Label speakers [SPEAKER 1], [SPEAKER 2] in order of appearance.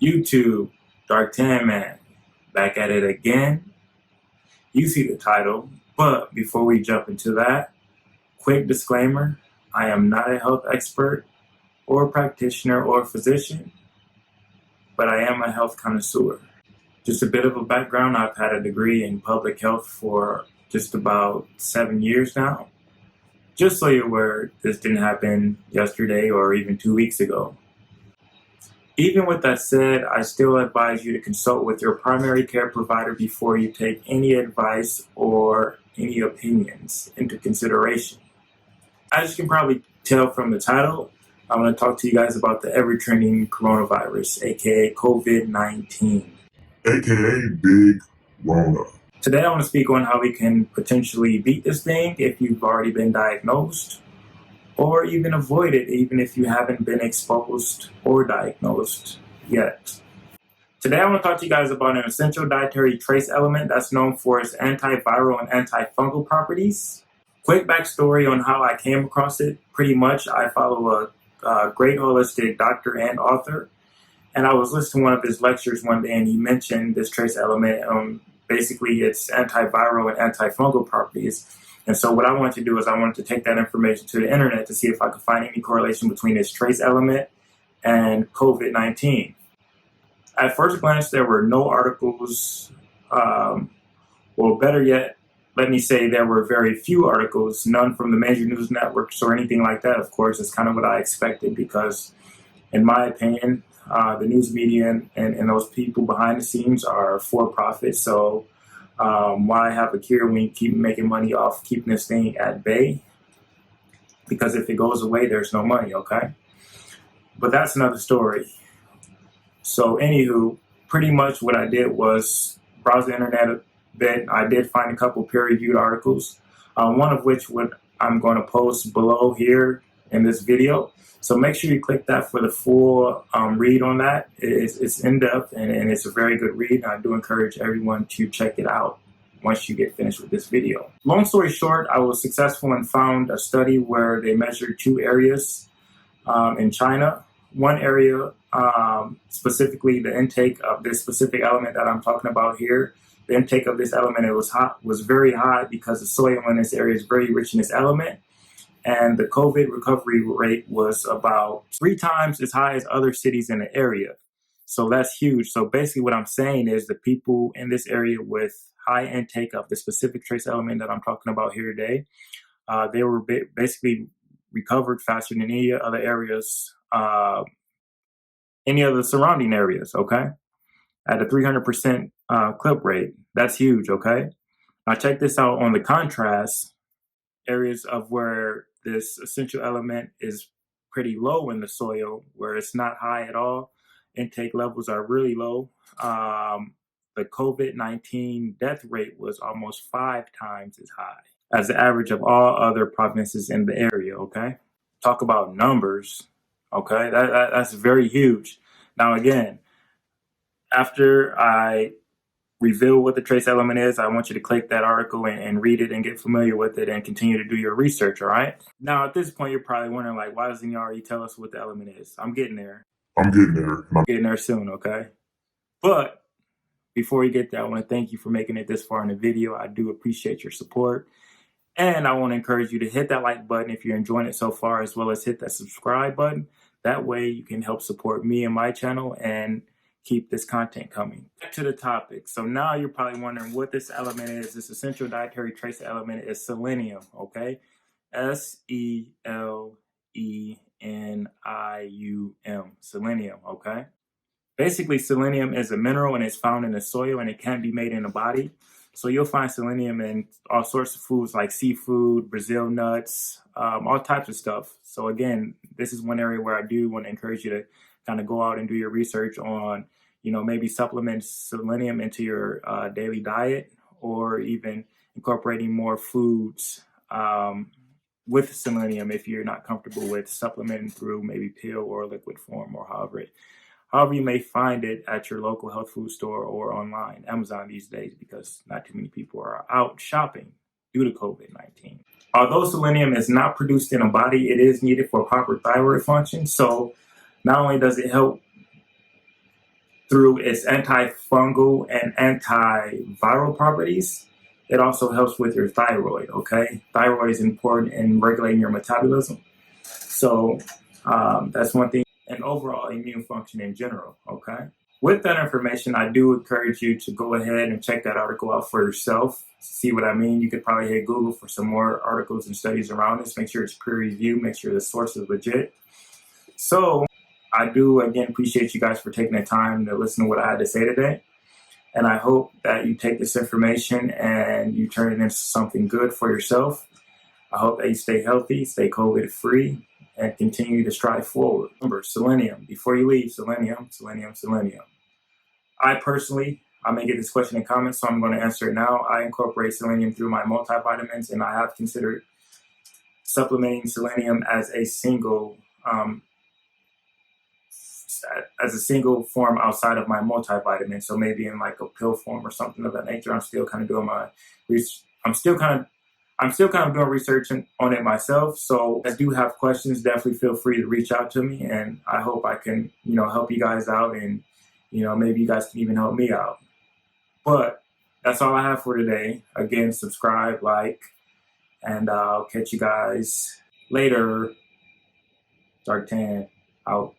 [SPEAKER 1] YouTube, Dark Tan Man, back at it again. You see the title, but before we jump into that, quick disclaimer, I am not a health expert or practitioner or physician, but I am a health connoisseur. Just a bit of a background, I've had a degree in public health for just about 7 years now. Just so you're aware, this didn't happen yesterday or even 2 weeks ago. Even with that said, I still advise you to consult with your primary care provider before you take any advice or any opinions into consideration. As you can probably tell from the title, I want to talk to you guys about the ever-trending coronavirus, aka COVID-19.
[SPEAKER 2] AKA Big Rona.
[SPEAKER 1] Today I want to speak on how we can potentially beat this thing if you've already been diagnosed, or even avoid it even if you haven't been exposed or diagnosed yet. Today I want to talk to you guys about an essential dietary trace element that's known for its antiviral and antifungal properties. Quick backstory on how I came across it. Pretty much I follow a great holistic doctor and author, and I was listening to one of his lectures one day and he mentioned this trace element, basically its antiviral and antifungal properties. And so what I wanted to do is I wanted to take that information to the internet to see if I could find any correlation between this trace element and COVID-19. At first glance, there were no articles, or better yet, let me say there were very few articles, none from the major news networks or anything like that. Of course, it's kind of what I expected because, in my opinion, the news media and those people behind the scenes are for profit. So why have a cure when you keep making money off keeping this thing at bay? Because if it goes away, there's no money, okay? But that's another story. So anywho, pretty much what I did was browse the internet a bit. I did find a couple peer-reviewed articles, one of which I'm going to post below here in this video. So make sure you click that for the full read on that. It's in-depth and it's a very good read. I do encourage everyone to check it out once you get finished with this video. Long story short, I was successful and found a study where they measured two areas in China. One area, specifically the intake of this specific element that I'm talking about here. The intake of this element, it was very high because the soil in this area is very rich in this element. And the COVID recovery rate was about 3 times as high as other cities in the area. So that's huge. So basically what I'm saying is the people in this area with high intake of the specific trace element that I'm talking about here today, they were basically recovered faster than any other areas, any other surrounding areas, okay? At a 300% clip rate. That's huge, okay? Now check this out on the contrast. Areas of where this essential element is pretty low in the soil, where it's not high at all, intake levels are really low. The COVID-19 death rate was almost 5 times as high as the average of all other provinces in the area, okay? Talk about numbers, okay? That's very huge. Now again, after I reveal what the trace element is, I want you to click that article and read it and get familiar with it and continue to do your research, all right? Now, at this point, you're probably wondering, like, why doesn't he already tell us what the element is? I'm getting there.
[SPEAKER 2] I'm getting there.
[SPEAKER 1] I'm getting there soon, okay? But before we get there, I want to thank you for making it this far in the video. I do appreciate your support. And I want to encourage you to hit that like button if you're enjoying it so far, as well as hit that subscribe button. That way you can help support me and my channel and keep this content coming. Back to the topic. So now you're probably wondering what this element is. This essential dietary trace element is selenium, okay? Selenium, selenium, okay? Basically, selenium is a mineral and it's found in the soil and it can be made in the body. So you'll find selenium in all sorts of foods like seafood, Brazil nuts, all types of stuff. So again, this is one area where I do want to encourage you to kind of go out and do your research on, maybe supplement selenium into your daily diet, or even incorporating more foods with selenium if you're not comfortable with supplementing through maybe pill or liquid form, or however you may find it at your local health food store or online, Amazon these days, because not too many people are out shopping due to COVID-19. Although selenium is not produced in a body, it is needed for proper thyroid function. So not only does it help through its antifungal and antiviral properties. It also helps with your thyroid, okay? Thyroid is important in regulating your metabolism. So that's one thing, and overall immune function in general, okay? With that information, I do encourage you to go ahead and check that article out for yourself. See what I mean? You could probably hit Google for some more articles and studies around this. Make sure it's peer reviewed. Make sure the source is legit. So I do, again, appreciate you guys for taking the time to listen to what I had to say today. And I hope that you take this information and you turn it into something good for yourself. I hope that you stay healthy, stay COVID-free, and continue to strive forward. Remember, selenium. Before you leave, selenium, selenium, selenium. I may get this question in comments, so I'm going to answer it now. I incorporate selenium through my multivitamins, and I have considered supplementing selenium as a single form outside of my multivitamin. So maybe in like a pill form or something of that nature. I'm still kind of doing my research. I'm still kind of doing research on it myself. So if you do have questions, definitely feel free to reach out to me, and I hope I can, help you guys out, and maybe you guys can even help me out. But that's all I have for today. Again, subscribe, like, and I'll catch you guys later. Dark Tan out.